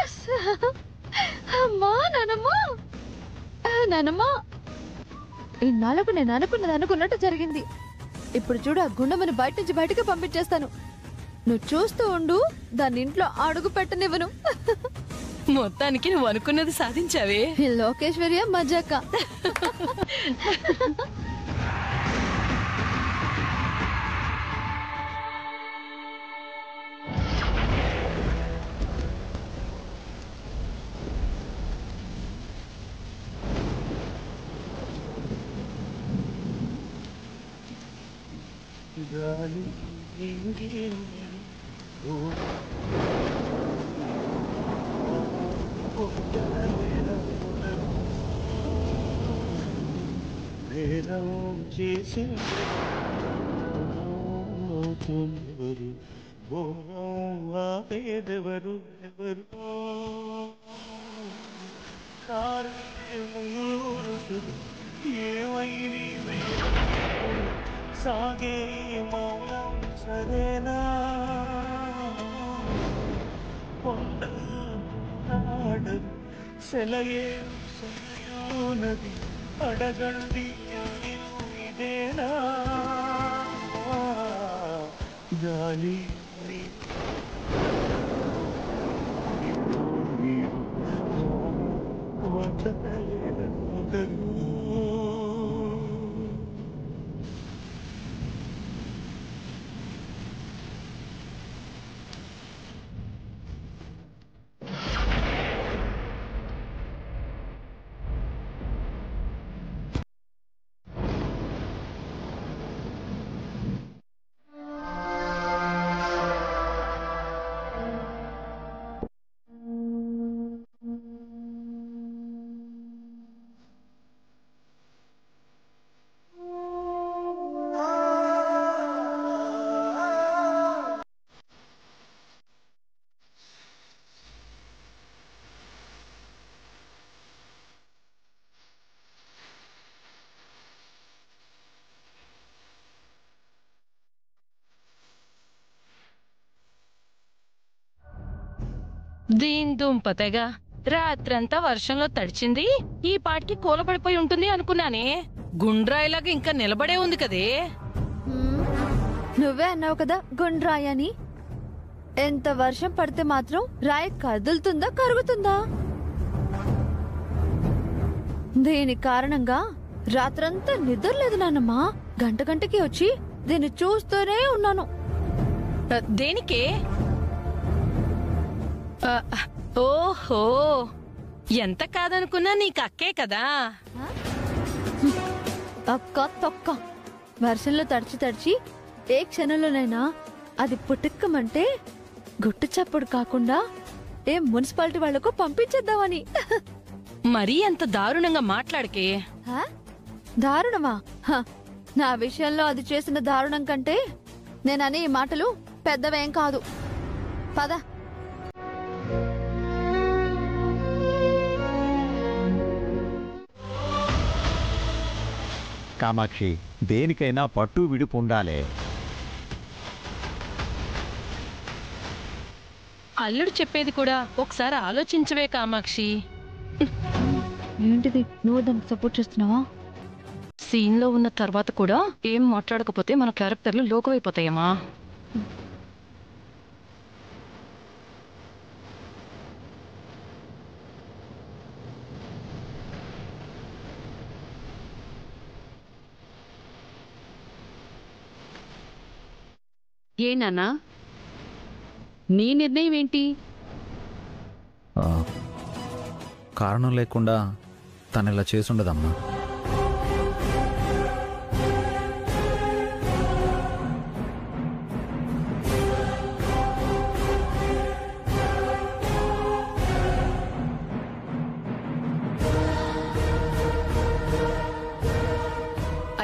Yes అమ్మా నానమ్మ నానమ్మ ఇన్నాళ్ళకు నేను అనుకున్నది అనుకున్నట్టు జరిగింది. ఇప్పుడు చూడు ఆ గుండమ్మని బయట నుంచి బయటకు పంపించేస్తాను. నువ్వు చూస్తూ ఉండు, దాన్ని ఇంట్లో అడుగు పెట్టనివ్వను. మొత్తానికి నువ్వు అనుకున్నది సాధించావే లోకేశ్వర్య మజాక. పేదెవరు ఎవరు ఏమైంది సాగే మౌనం సరేనా పొందాడు సెలయే నది అడగండి ఇదేనా గాలి దీని దుంపతెగా రాత్రంతా వర్షంలో తడిచింది, ఈ పాటికి కూలబడిపోయి ఉంటుంది అనుకున్నానే. గుండ్రాయిలాగా ఇంకా నిలబడే ఉంది కదే. నువ్వే అన్నావు కదా గుండ్రాయి అని. ఎంత వర్షం పడితే మాత్రం రాయి కదులుతుందా కరుగుతుందా? దీని కారణంగా రాత్రంతా నిద్రలేదు నాన్నమ్మా. గంట గంటకి వచ్చి దీన్ని చూస్తూనే ఉన్నాను. దేనికే? ఓహో, ఎంత కాదనుకున్నా నీకు అక్కే కదా. అక్క తొక్క వర్షంలో తడిచి తడిచి ఏ క్షణంలోనైనా అది పుట్టుక్కమంటే గుట్టు చప్పుడు కాకుండా ఏ మున్సిపాలిటీ వాళ్లకు పంపించేద్దామని. మరీ అంత దారుణంగా మాట్లాడకే. దారుణమా? నా విషయంలో అది చేసిన దారుణం కంటే నేననే ఈ మాటలు పెద్దవేం కాదు. పద. కామాక్షి, దేనికైనా పట్టు విడుపు ఉండాలి. అల్లుడు చెప్పేది కూడా ఒకసారి ఆలోచించవే కామాక్షి. ఏంటిది, నువ్వు దానికి సపోర్ట్ చేస్తున్నావా? సీన్ లో ఉన్న తర్వాత కూడా ఏం మాట్లాడకపోతే మన క్యారెక్టర్లు లోకమైపోతాయమ్మా. ఏ నాన్నా, నీ నిర్ణయం ఏంటి? కారణం లేకుండా తను ఇలా చేసుండదమ్మా.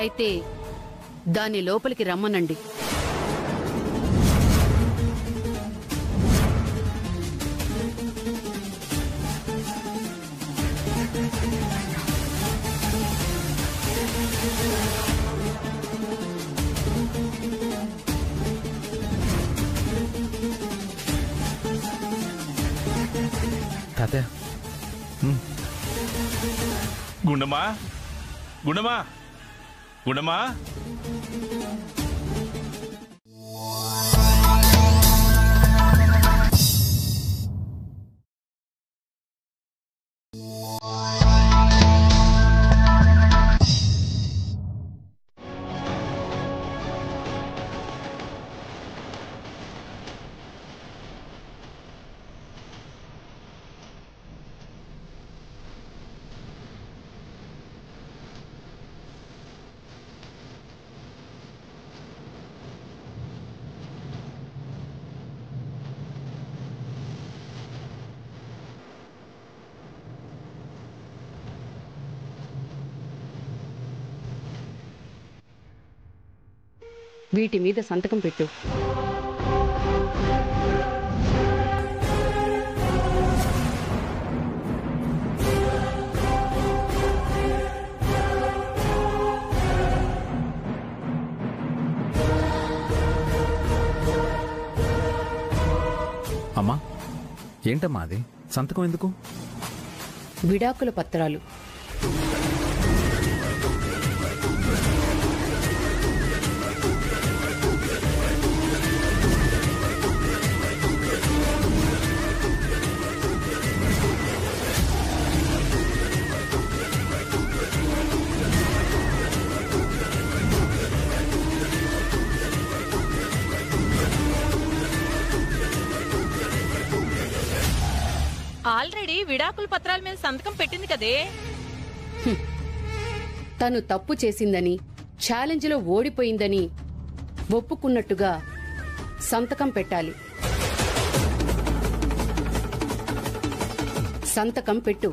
అయితే దాన్ని లోపలికి రమ్మనండి. తాతయ్య గుండమా గుండమా గుండమా వీటి మీద సంతకం పెట్టు. అమ్మా, ఏంటమ్మా అది? సంతకం ఎందుకు? విడాకుల పత్రాలు. ఆల్రెడీ విడాకుల పత్రాల మీద సంతకం పెట్టింది కదే. తను తప్పు చేసిందని, ఛాలెంజ్లో ఓడిపోయిందని ఒప్పుకున్నట్టుగా సంతకం పెట్టాలి. సంతకం పెట్టు.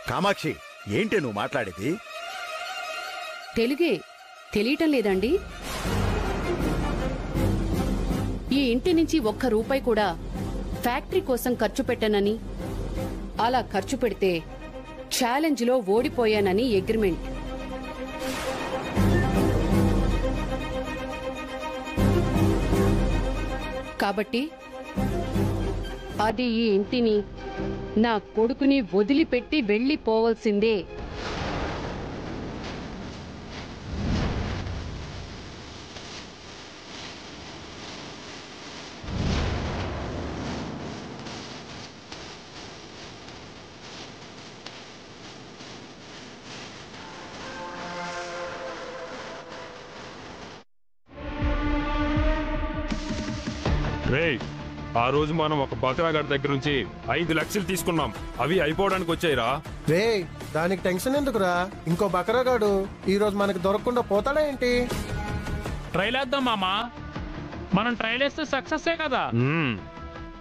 కామాక్షి, ఏంటి నువ్వు మాట్లాడేది? తెలుగే తెలియటం లేదండి. ఈ ఇంటి నుంచి ఒక్క రూపాయి కూడా ఫ్యాక్టరీ కోసం ఖర్చు పెట్టనని, అలా ఖర్చు పెడితే ఛాలెంజ్లో ఓడిపోయానని అగ్రిమెంట్. కాబట్టి అది ఈ ఇంటిని, నా కొడుకుని వదిలిపెట్టి వెళ్ళిపోవలసిందే. రేయ్, ఆ రోజు మనం ఒక బకరాగాడి దగ్గర నుంచి 5 లక్షలు తీసుకున్నాం. అవి అయిపోవడానికి వచ్చాయిరా. రే, దానికి టెన్షన్ ఎందుకురా? ఇంకో బకరాగాడు ఈ రోజు మనకి దొరకకుండా పోతాడా ఏంటి? ట్రైల్ వేద్దాం మామా. మనం ట్రైల్ వేస్తే సక్సెస్ కదా.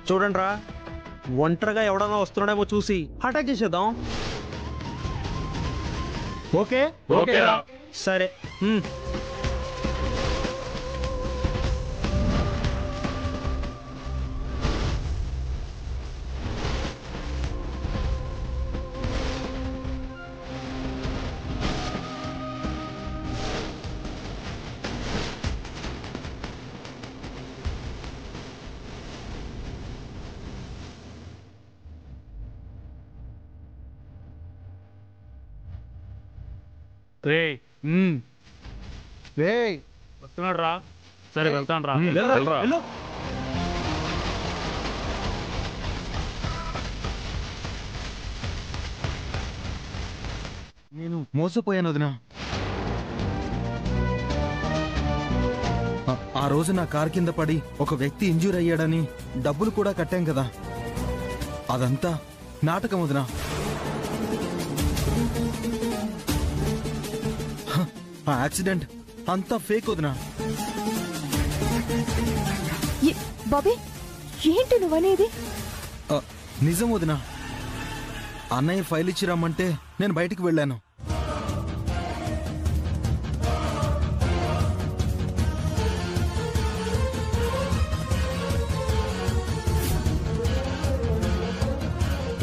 చూడండి రా, ఒంటరిగా ఎవడన్నా వస్తున్నాడేమో చూసి అటాక్ చేసేద్దాం. ఓకే ఓకేరా. సరే. రే రే, వస్తున్నాడు రా. సరే వెళ్తాను రా. నేను మోసపోయాను వదినా. ఆ రోజు నా కార్ కింద పడి ఒక వ్యక్తి ఇంజ్యూర్ అయ్యాడని డబ్బులు కూడా కట్టాం కదా, అదంతా నాటకం వదినా. ఆ యాక్సిడెంట్ అంతా ఫేక్ వదినా. బాబీ, ఏంటి నువ్వనేది? నిజం వదినా. అన్నయ్య ఫైల్ ఇచ్చి రమ్మంటే నేను బయటికి వెళ్ళాను.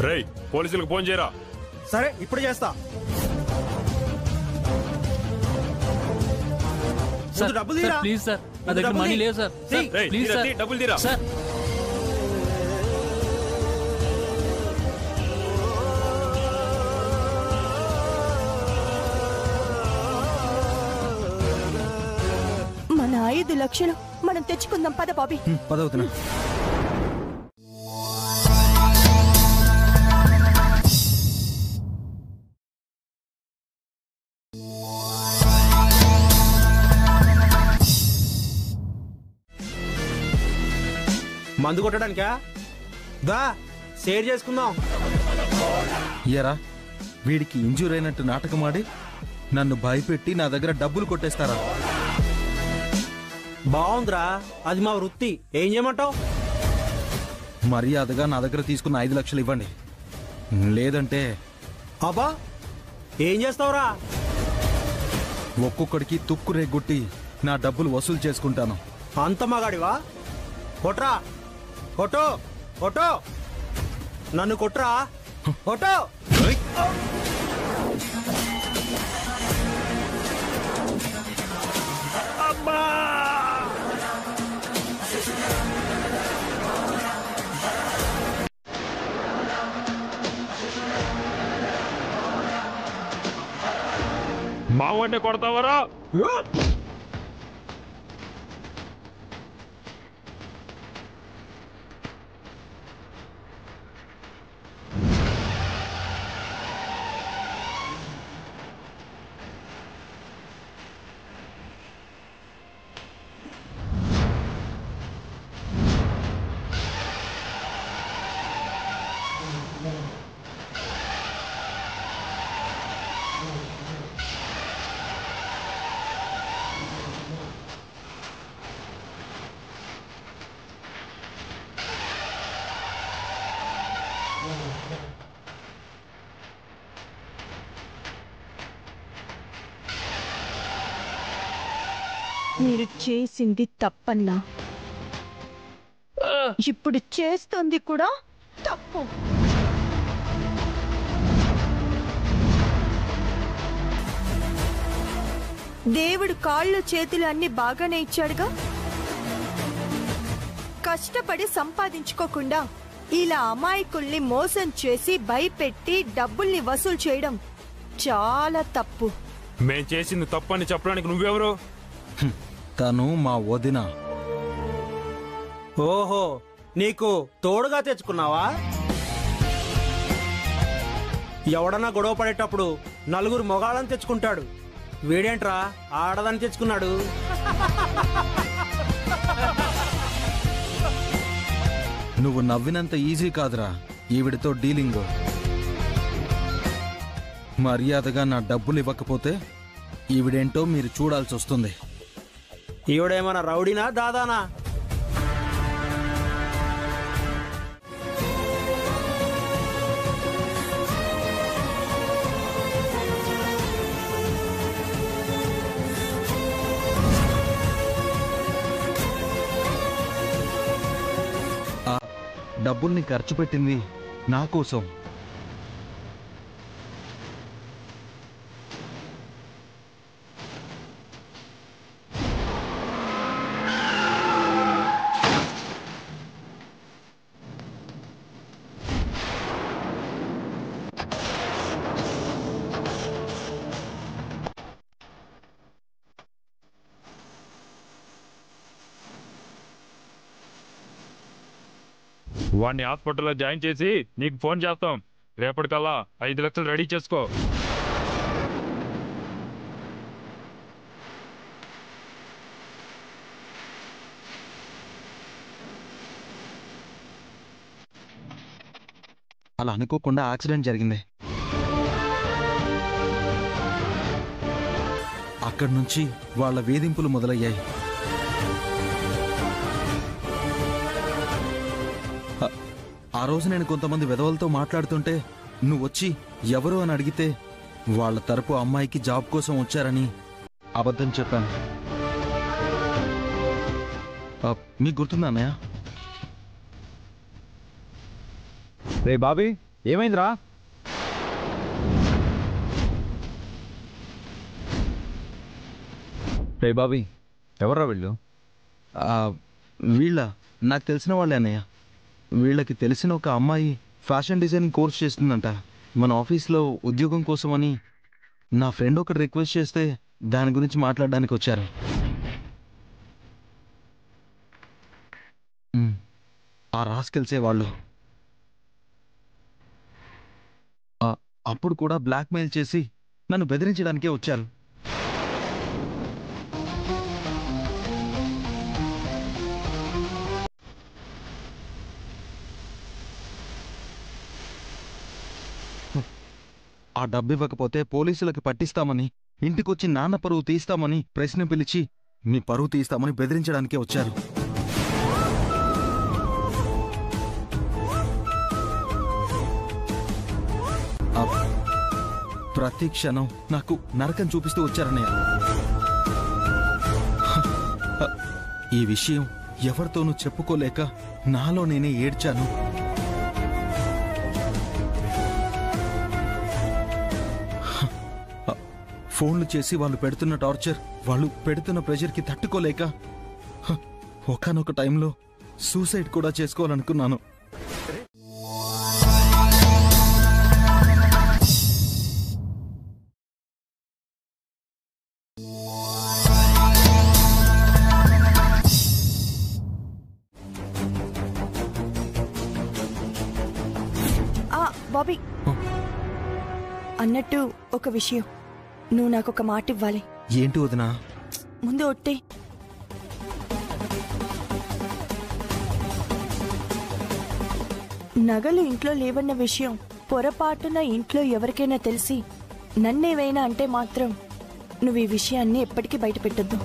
రేయ్, పోలీసులకు ఫోన్ చేయరా. సరే, ఇప్పుడు చేస్తా. డబ్బులు తీరా. ప్లీజ్ సార్, నా దగ్గర మనీ లేదు సార్. రేయ్, ప్లీజ్ తీరా, సార్, తీ, డబ్బులు తీరా. సార్. మన 5 లక్షలు మనం తెచ్చుకుందాం. పద బాబీ. పదవుతున్నా. మందు కొట్టడానికా? దా, షేర్ చేసుకుందాం. ఎరా, వీడికి ఇంజూర్ అయినట్టు నాటకమాడి నన్ను భయపెట్టి నా దగ్గర డబ్బులు కొట్టేస్తారా? బాగుందిరా, అది మా వృత్తి. ఏం చేయమంటావు? మర్యాదగా నా దగ్గర తీసుకున్న 5 లక్షలు ఇవ్వండి, లేదంటే అబ్బా ఏం చేస్తావురా? ఒక్కొక్కడికి తుక్కు రేగొట్టి నా డబ్బులు వసూలు చేసుకుంటాను. అంత మగాడివా? కొట్రా, కొట్టు, కొట్టు, నన్ను కొట్రా, కొట్టు. అమ్మా! మావాడిని కొడతావరా? మీరు చేసింది తప్పన్నా, ఇప్పుడు చేస్తుంది కూడా తప్పు. దేవుడు కాళ్ళు చేతులు అన్ని బాగానే ఇచ్చాడుగా. కష్టపడి సంపాదించుకోకుండా ఇలా అమాయకుల్ని మోసం చేసి భయపెట్టి డబ్బుల్ని వసూలు చేయడం చాలా తప్పు. మేం చేసింది తప్పని చెప్పడానికి నువ్వెవరు? తను మా వదిన. ఓహో, నీకు తోడుగా తెచ్చుకున్నావా? ఎవడన్నా గొడవ పడేటప్పుడు నలుగురు మొగాళ్ళని తెచ్చుకుంటాడు. వీడేంట్రా ఆడదని తెచ్చుకున్నాడు. నువ్వు నవ్వినంత ఈజీ కాదురా ఈవిడితో డీలింగ్. మర్యాదగా నా డబ్బులు ఇవ్వకపోతే ఈవిడేంటో మీరు చూడాల్సి వస్తుంది. ఈవిడేమన్నా రౌడీనా దాదానా? ఆ డబ్బుల్ని ఖర్చు పెట్టింది నా కోసం. వాడిని హాస్పిటల్లో జాయిన్ చేసి నీకు ఫోన్ చేస్తాం. రేపటికల్లా 5 లక్షలు రెడీ చేసుకో. అలా అనుకోకుండా యాక్సిడెంట్ జరిగింది. అక్కడి నుంచి వాళ్ళ వేధింపులు మొదలయ్యాయి. ఆ రోజు నేను కొంతమంది వెధవలతో మాట్లాడుతుంటే నువ్వొచ్చి ఎవరు అని అడిగితే వాళ్ళ తరపు అమ్మాయికి జాబ్ కోసం వచ్చారని అబద్ధం చెప్పాను. మీకు గుర్తుందా అన్నయ్య? రే బాబీ, ఏమైందిరా? రే బాబీ, ఎవర్రా వీళ్ళు? వీళ్ళ నాకు తెలిసిన వాళ్ళే అన్నయ్య. వీళ్ళకి తెలిసిన ఒక అమ్మాయి ఫ్యాషన్ డిజైనింగ్ కోర్స్ చేస్తుందంట. మన ఆఫీస్లో ఉద్యోగం కోసమని నా ఫ్రెండ్ ఒకటి రిక్వెస్ట్ చేస్తే దాని గురించి మాట్లాడడానికి వచ్చారు. ఆ రాస్కెల్సే వాళ్ళు. అప్పుడు కూడా బ్లాక్మెయిల్ చేసి నన్ను బెదిరించడానికే వచ్చారు. ఆ డబ్బు ఇవ్వకపోతే పోలీసులకు పట్టిస్తామని, ఇంటికొచ్చి నాన్న పరువు తీస్తామని, ప్రశ్న పిలిచి మీ పరువు తీస్తామని బెదిరించడానికే వచ్చారు. ప్రతి క్షణం నాకు నరకం చూపిస్తూ వచ్చారన్నయ్య. ఈ విషయం ఎవరితోనూ చెప్పుకోలేక నాలో నేనే ఏడ్చాను. ఫోన్లు చేసి వాళ్ళు పెడుతున్న టార్చర్, వాళ్ళు పెడుతున్న ప్రెషర్కి తట్టుకోలేక ఒకానొక టైంలో సూసైడ్ కూడా చేసుకోవాలనుకున్నాను. బాబీ, అన్నట్టు ఒక విషయం, నువ్వు నాకు ఒక మాట ఇవ్వాలి. ఏంటి వదినా? ముందు ఒట్టే. నగలు ఇంట్లో లేవన్న విషయం పొరపాటున ఇంట్లో ఎవరికైనా తెలిసి నన్నేవైనా అంటే మాత్రం నువ్వు ఈ విషయాన్ని ఎప్పటికీ బయట పెట్టద్దు.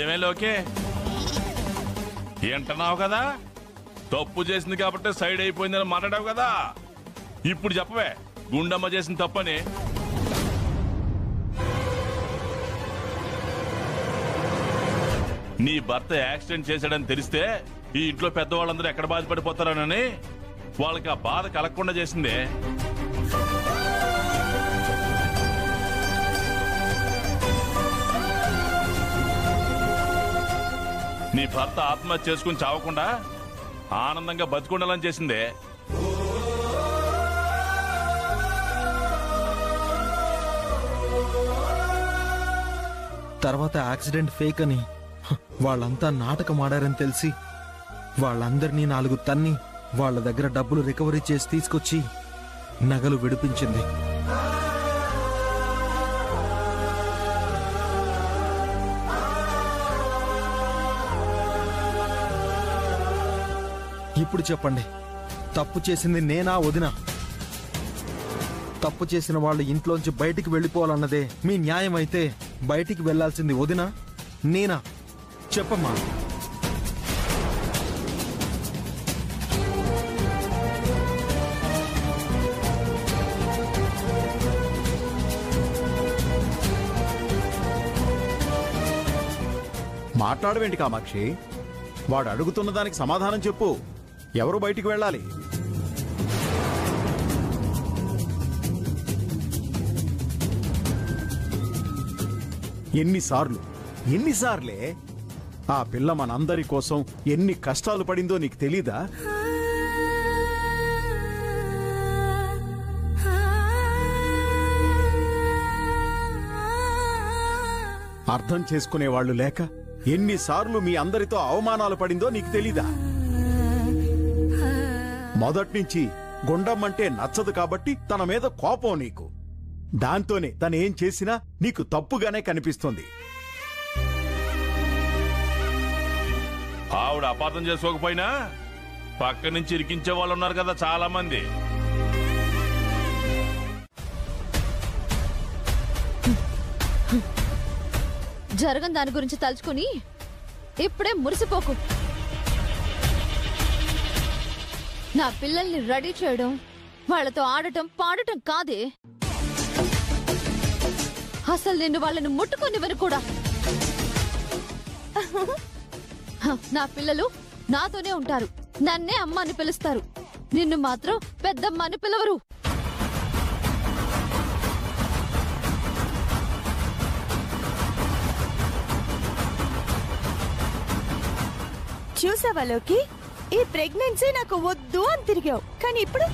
ఏమేలోకే ఏంటన్నావు కదా, తప్పు చేసింది కాబట్టి సైడ్ అయిపోయిందని మాట్లాడావు కదా. ఇప్పుడు చెప్పవే గుండమ్మ చేసిన తప్పని. నీ భర్త యాక్సిడెంట్ చేశాడని తెలిస్తే ఈ ఇంట్లో పెద్దవాళ్ళందరూ ఎక్కడ బాధపడిపోతారనని వాళ్ళకి ఆ బాధ కలగకుండా చేసిందే. నీ భర్త ఆత్మహత్య చేసుకుని చావకుండా ఆనందంగా బతుకుండాలని చేసిందే. తర్వాత యాక్సిడెంట్ ఫేక్ అని వాళ్ళంతా నాటకం ఆడారని తెలిసి వాళ్ళందరినీ 4 తన్ని వాళ్ళ దగ్గర డబ్బులు రికవరీ చేసి తీసుకొచ్చి నగలు విడిపించింది. ఇప్పుడు చెప్పండి, తప్పు చేసింది నేనా వదినా? తప్పు చేసిన వాళ్ళు ఇంట్లోంచి బయటికి వెళ్ళిపోవాలన్నదే మీ న్యాయం అయితే బయటికి వెళ్లాల్సింది వదినా నేనా? చెప్పమ్మా. మాట్లాడవేంటి కామాక్షి? వాడు అడుగుతున్న దానికి సమాధానం చెప్పు. ఎవరు బయటికి వెళ్ళాలి? ఎన్నిసార్లే ఆ పిల్ల మనందరి కోసం ఎన్ని కష్టాలు పడిందో నీకు తెలీదా? అర్థం చేసుకునేవాళ్లు లేక ఎన్నిసార్లు మీ అందరితో అవమానాలు పడిందో నీకు తెలీదా? మొదట్నుంచి గుండమ్మంటే నచ్చదు కాబట్టి తన మీద కోపం నీకు. దాంతోనే తనేం చేసినా నీకు తప్పుగానే కనిపిస్తుంది. ఆవిడ అపార్థం చేసుకోకపోయినా పక్క నుంచి ఇరికించే వాళ్ళు ఉన్నారు కదా చాలా మంది. జరగని దాని గురించి తలుచుకుని ఇప్పుడే మురిసిపోకు. నా పిల్లల్ని రెడీ చేయడం, వాళ్ళతో ఆడటం పాడటం కాదే. అసలు నిన్ను వాళ్ళని ముట్టుకొనివ్వరు కూడా. నా పిల్లలు నాతోనే ఉంటారు, నన్నే అమ్మ అని పిలుస్తారు. నిన్ను మాత్రం పెద్దమ్మ అని పిలవరు. చూసావా లోకి, ఈ ప్రెగ్నెన్సీ నాకు వద్దు అని తిరిగావు, కానీ ఇప్పుడు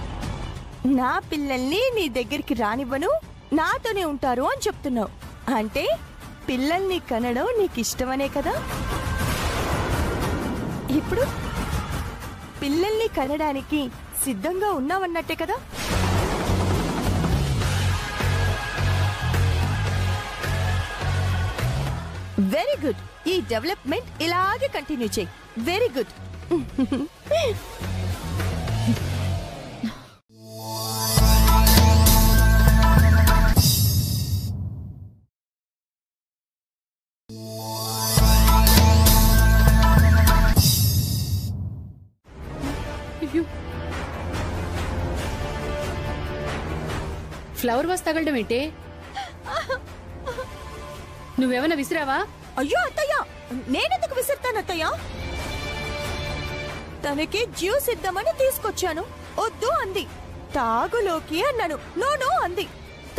నా పిల్లల్ని నీ దగ్గరికి రానివ్వను, నాతోనే ఉంటారు అని చెప్తున్నావు. అంటే పిల్లల్ని కనడం నీకు ఇష్టమనే కదా? ఇప్పుడు పిల్లల్ని కనడానికి సిద్ధంగా ఉన్నావన్నట్టే కదా? Very good. ఈ డెవలప్మెంట్ ఇలాగే కంటిన్యూ చేయి. Very good. ఫ్లవర్ వాస్ తగలడం ఏంటే? నువ్వేమైనా విసిరావా? అయ్యో అత్తయ్య, నేనెందుకు విసిరుతాను అత్తయ్య? తనకి జ్యూస్ ఇద్దామని తీసుకొచ్చాను, వద్దు అంది. తాగులోకి అన్నాను, నో అంది.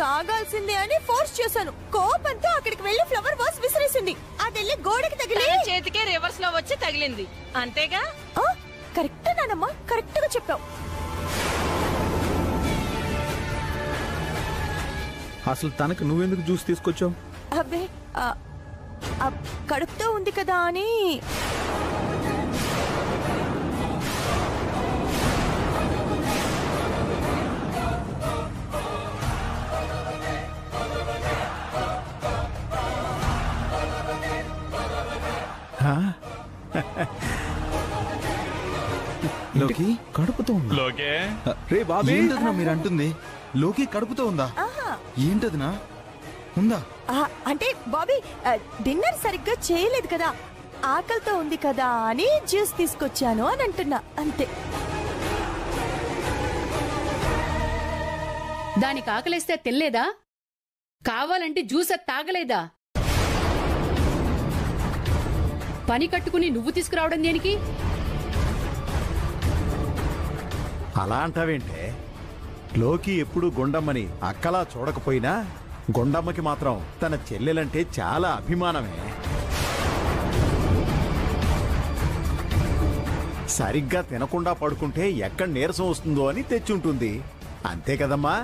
తాగాల్సిందే అని ఫోర్స్ చేశాను. కోపంతో అక్కడికి వెళ్లి ఫ్లవర్ వాస్ విసిరేసింది. అదెళ్ళి గోడకి తగిలి చేతికే రివర్స్ లో వచ్చి తగిలింది, అంతేగా? కరెక్ట్ నానమ్మా, కరెక్ట్ గా చెప్పావు. అసలు తనకు నువ్వెందుకు జ్యూస్ తీసుకొచ్చావు? అబ్బే, కడుపుతో ఉంది కదా అని. లోకి కడుపుతో ఉందా? లోకే రే బాబీ, ఏంటదినా మీరు అంటుంది? లోకి కడుపుతో ఉందా? ఏంటదినా? ఉందా? అంటే బాబీ డిన్నర్ సరిగ్గా చేయలేదు కదా, ఆకలితో ఉంది కదా అని జ్యూస్ తీసుకొచ్చాను అని అంటున్నా, అంతే. దానికి ఆకలేస్తే తెల్లేదా? కావాలంటే జ్యూస్ అది తాగలేదా? పని కట్టుకుని నువ్వు తీసుకురావడం దేనికి? అలా అంటావేంటే? లోకి ఎప్పుడు గుండమ్మని అక్కలా చూడకపోయినా గుండమ్మకి మాత్రం తన చెల్లెలంటే చాలా అభిమానమే. సరిగ్గా తినకుండా పడుకుంటే ఎక్కడ నీరసం వస్తుందో అని తెచ్చుంటుంది, అంతే కదమ్మా?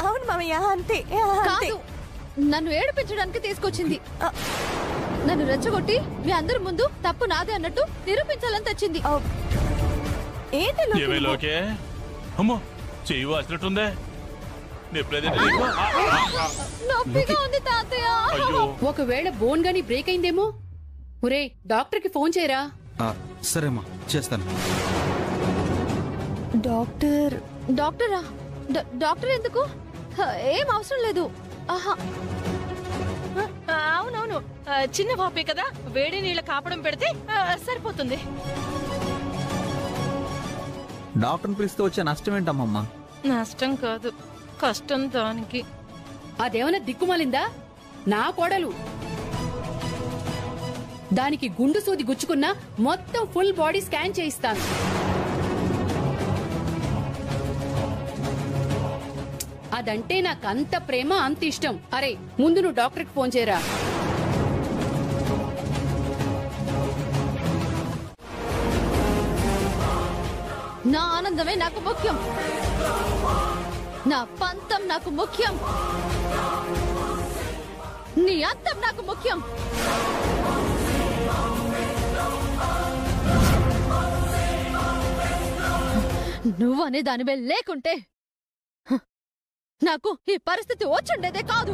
అవును మామయ్య, అంతే. కాదు, నన్ను ఏడిపించడానికి తీసుకొచ్చింది. నన్ను రెచ్చగొట్టి మీ అందరి ముందు తప్పు నాదే అన్నట్టు నిరూపించాలని తెచ్చింది. ఏంటి లోకే? అమ్మో, చెయ్యి వాసినట్టుందే. నొప్పిగా ఉంది తాతయ్య. ఒకవేళ బోన్ గాని బ్రేక్ అయిందేమో. ఒరే, డాక్టర్ కి ఫోన్ చేయరా. సరేమ్మా, చేస్తాను. డాక్టరా? డాక్టర్ ఎందుకు? ఏం అవసరం లేదు. అవునవును, చిన్న పాపే కదా, వేడి నీళ్ళ కాపడం పెడితే సరిపోతుంది. డాక్టర్ని పిలిస్తే వచ్చే నష్టం ఏంటమ్మమ్మా? నష్టం కాదు, కష్టం దానికి. అదేమన్నా దిక్కుమాలిందా? నా కోడలు. దానికి గుండు సూది గుచ్చుకున్నా మొత్తం ఫుల్ బాడీ స్కాన్ చేయిస్తాను. అదంటే నాకు అంత ప్రేమ, అంత ఇష్టం. అరే, ముందు నువ్వు డాక్టర్కి ఫోన్ చేయరా. నా ఆనందమే నాకు ముఖ్యం, నా పంతం నాకు ముఖ్యం, నీ అంతం నాకు ముఖ్యం. నువ్వనే దానివే లేకుంటే నాకు ఈ పరిస్థితి వచ్చుండేదే కాదు.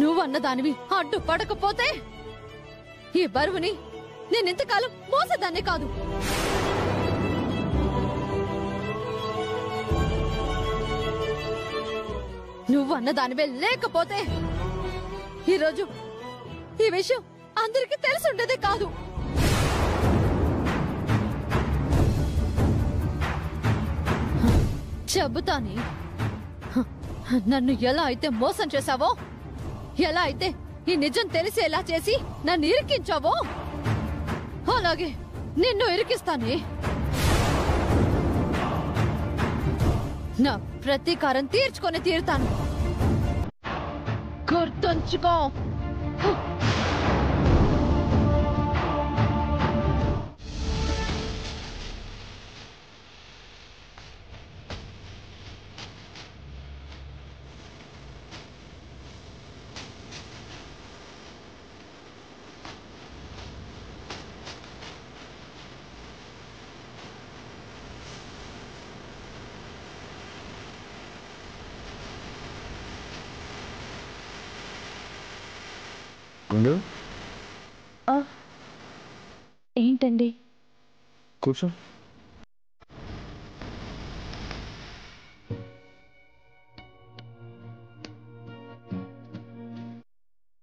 నువ్వన్న దానివి అడ్డు పడకపోతే ఈ బరువుని నేనింతకాలం మోసేదాన్నే కాదు. నువ్వన్న దానివే లేకపోతే ఈరోజు ఈ విషయం అందరికీ తెలిసి ఉండేదే కాదు. చెబుతాని నన్ను ఎలా అయితే మోసం చేశావో, ఎలా అయితే ఈ నిజం తెలిసి ఎలా చేసి నన్ను ఇరికించావో అలాగే నిన్ను ఇరికిస్తానే. నా ప్రతీకారం తీర్చుకొని తీరుతాను. గుర్తుంచుకో. గుండు ఏంటండి? కూర్చో.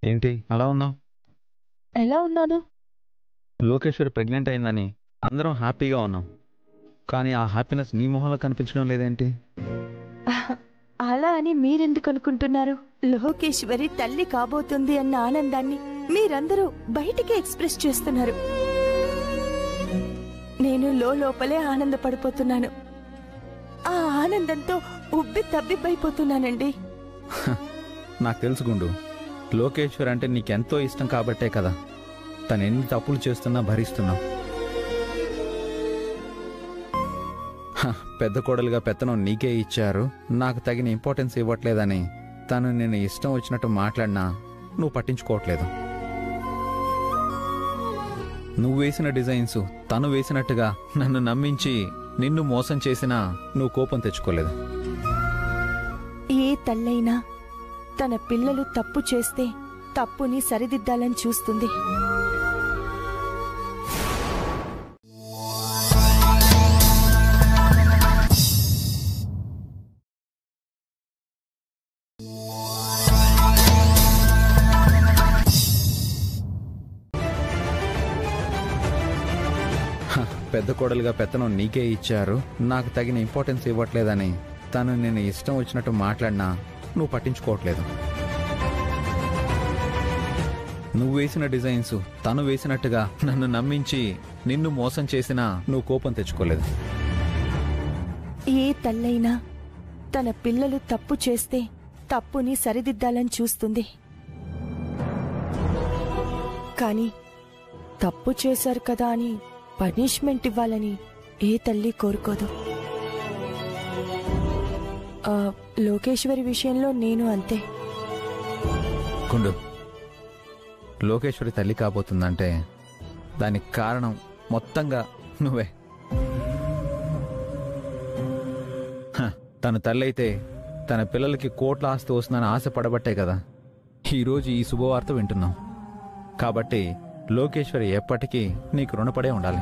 ఏంటి అలా ఉన్నావు? ఎలా ఉన్నాను? లోకేశ్వరి ప్రెగ్నెంట్ అయిందని అందరం హ్యాపీగా ఉన్నాం, కానీ ఆ హ్యాపీనెస్ నీ మొహంలో కనిపించడం లేదేంటి? అలా అని మీరెందుకు అనుకుంటున్నారు? లోకేశ్వరి తల్లి కాబోతుంది అన్న ఆనందాన్ని మీరందరూ బయటికి ఎక్స్ప్రెస్ చేస్తున్నారు. నేను లోపలే ఆనందపడిపోతున్నాను. ఆ ఆనందంతో ఉబ్బి తబ్బిబ్బైపోతున్నానండి. నాకు తెలుసు గుండు, లోకేశ్వరి అంటే నీకెంతో ఇష్టం కాబట్టే కదా తను ఎన్ని తప్పులు చేస్తున్నా భరిస్తున్నావు. పెద్ద కోడలుగా పెత్తనం నీకే ఇచ్చారు, నాకు తగిన ఇంపార్టెన్స్ ఇవ్వట్లేదని తను నేను ఇష్టం వచ్చినట్టు మాట్లాడినా నువ్వు పట్టించుకోవట్లేదు. నువ్వు వేసిన డిజైన్స్ తను వేసినట్టుగా నన్ను నమ్మించి నిన్ను మోసం చేసినా నువ్వు కోపం తెచ్చుకోలేదు. ఏ తల్లైనా తన పిల్లలు తప్పు చేస్తే తప్పుని సరిదిద్దాలని చూస్తుంది. పెద్ద కోడలుగా పెత్తనం నీకే ఇచ్చారు, నాకు తగిన ఇంపార్టెన్స్ ఇవ్వట్లేదని తను నేను ఇష్టం వచ్చినట్టు మాట్లాడినా నువ్వు పట్టించుకోవట్లేదు. నువ్వు వేసిన డిజైన్స్ తను వేసినట్టుగా నన్ను నమ్మించి నిన్ను మోసం చేసినా నువ్వు కోపం తెచ్చుకోలేదు. ఏ తల్లైనా తన పిల్లలు తప్పు చేస్తే తప్పుని సరిదిద్దాలని చూస్తుంది. కానీ తప్పు చేశారు కదా అని పనిష్మెంట్ ఇవ్వాలని ఏ తల్లి కోరుకోదు. లోకేశ్వరి విషయంలో నేను అంతే. గుండు, లోకేశ్వరి తల్లి కాబోతుందంటే దానికి కారణం మొత్తంగా నువ్వే. తన తల్లి అయితే తన పిల్లలకి కోట్ల ఆస్తి వస్తుందని ఆశపడబట్టే కదా ఈరోజు ఈ శుభవార్త వింటున్నాం. కాబట్టి లోకేశ్వరి ఎప్పటికీ నీకు రుణపడే ఉండాలి.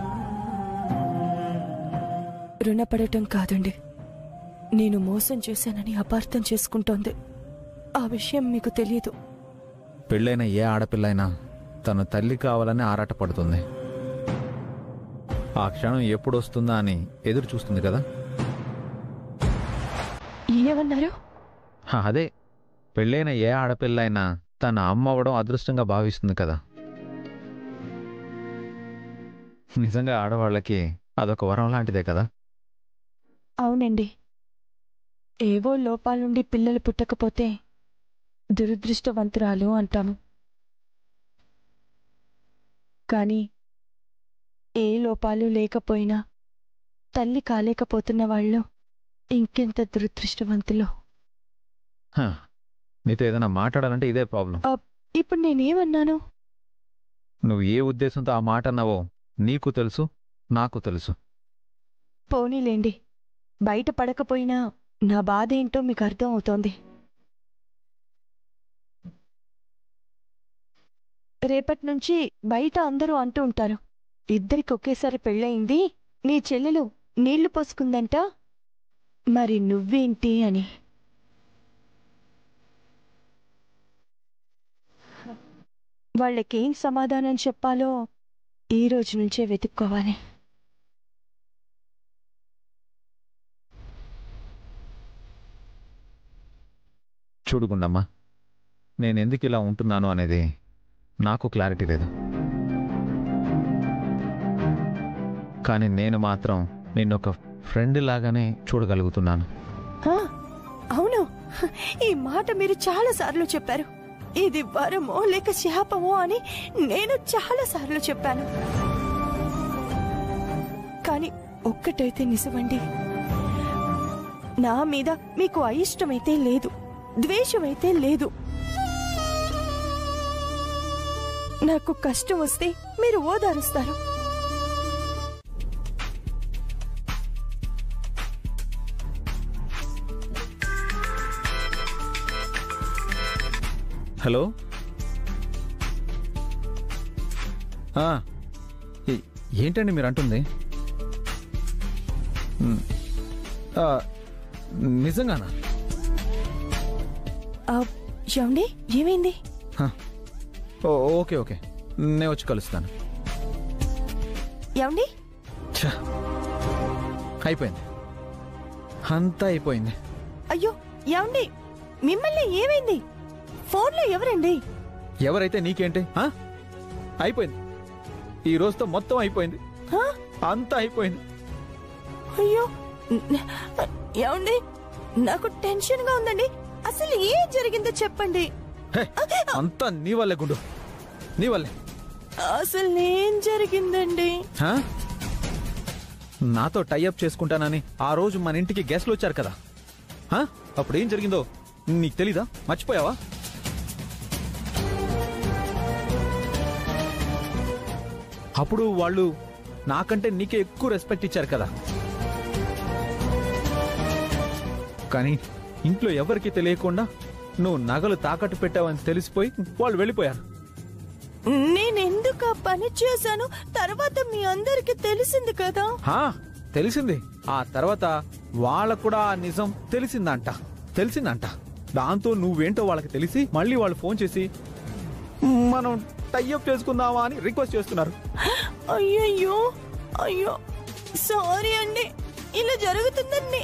రుణపడటం కాదండి, నేను మోసం చేశానని అపార్థం చేసుకుంటోంది. ఆ విషయం మీకు తెలియదు. పెళ్ళైన ఏ ఆడపిల్లైనా తన తల్లి కావాలని ఆరాటపడుతుంది. ఆ క్షణం ఎప్పుడొస్తుందా అని ఎదురు చూస్తుంది కదా. ఏమన్నారు? అదే, పెళ్ళైన ఏ ఆడపిల్లైనా తన అమ్మ అవ్వడం అదృష్టంగా భావిస్తుంది కదా. నిజంగా ఆడవాళ్ళకి అదొక వరం లాంటిదే కదా. అవునండి, ఏవో లోపాలుండి పిల్లలు పుట్టకపోతే దురదృష్టవంతురాలు అంటాము. కానీ ఏ లోపాలు లేకపోయినా తల్లి కాలేకపోతున్న వాళ్ళు ఇంకెంత దురదృష్టవంతులో. నీతో ఏదైనా మాట్లాడాలంటే ఇదే ప్రాబ్లం. ఇప్పుడు నేనేమన్నాను? నువ్వు ఏ ఉద్దేశంతో ఆ మాట అన్నావో నీకు తెలుసు, నాకు తెలుసు. పోనీలేండి, బయట పడకపోయినా నా బాధ ఏంటో మీకు అర్థం అవుతోంది. రేపటి నుంచి బయట అందరూ అంటూ ఉంటారు, ఇద్దరికి ఒకేసారి పెళ్ళయింది, నీ చెల్లెలు నీళ్లు పోసుకుందంట, మరి నువ్వేంటి అని. వాళ్ళకేం సమాధానం చెప్పాలో ఈ రోజు నుంచే వెతుక్కోవాలి. చూడు గుండమ్మ, నేను ఎందుకు ఇలా ఉంటున్నాను అనేది నాకు క్లారిటీ లేదు. కానీ నేను మాత్రం నిన్నొక ఫ్రెండ్ లాగానే చూడగలుగుతున్నాను. అవును, ఈ మాట మీరు చాలా సార్లు చెప్పారు. ఇది వరమో లేక శాపమో అని నేను చాలా సార్లు చెప్పాను. కానీ ఒక్కటైతే నిజమండి, నా మీద మీకు అయిష్టమైతే లేదు, ద్వేషమైతే లేదు. నాకు కష్టం వస్తే మీరు ఓదారుస్తారు. హలో, ఏంటండి మీరు అంటుంది? నిజంగానా? ఏమండి, ఏమైంది? ఓకే ఓకే, నేను వచ్చి కలుస్తాను. ఏమండి? అయిపోయింది, అంతా అయిపోయింది. అయ్యో ఏమండి, మిమ్మల్ని ఏమైంది? ఫోన్లో ఎవరండి? ఎవరైతే నీకేంటి? అయిపోయింది, ఈ రోజుతో మొత్తం అయిపోయింది, అంతా అయిపోయింది. అయ్యో ఏమండి, నాకు టెన్షన్ గా ఉందండి. అసలు ఏం జరిగిందో చెప్పండి. అంతా నీ వల్లే గుండు, నీ వల్లే. అసలు ఏం జరిగిందండి? నాతో టైఅప్ చేసుకుంటానని ఆ రోజు మన ఇంటికి గెస్ట్లు వచ్చారు కదా, అప్పుడు ఏం జరిగిందో నీకు తెలీదా? మర్చిపోయావా? అప్పుడు వాళ్ళు నాకంటే నీకే ఎక్కువ రెస్పెక్ట్ ఇచ్చారు కదా. కానీ ఇంట్లో ఎవరికి తెలియకుండా నువ్వు నగలు తాకట్టు పెట్టావని తెలిసిపోయి వాళ్ళు వెళ్ళిపోయారు. నేనెందుకు ఆ పని చేశాను తర్వాత మీ అందరికి తెలిసింది కదా. తెలిసింది. ఆ తర్వాత వాళ్ళకు కూడా ఆ నిజం తెలిసిందంట. దాంతో నువ్వేంటో వాళ్ళకి తెలిసి మళ్ళీ వాళ్ళు ఫోన్ చేసి మనం టైఅప్ చేసుకుందామా అని రిక్వెస్ట్ చేస్తున్నారు. అయ్యో అయ్యో, సారీ అండి, ఇలా జరుగుతుందండి.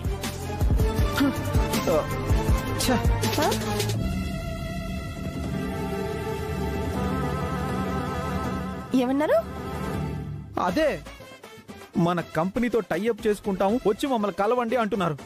ఏమన్నారు? అదే, మన కంపెనీతో టైఅప్ చేసుకుంటాము, వచ్చి మమ్మల్ని కలవండి అంటున్నారు.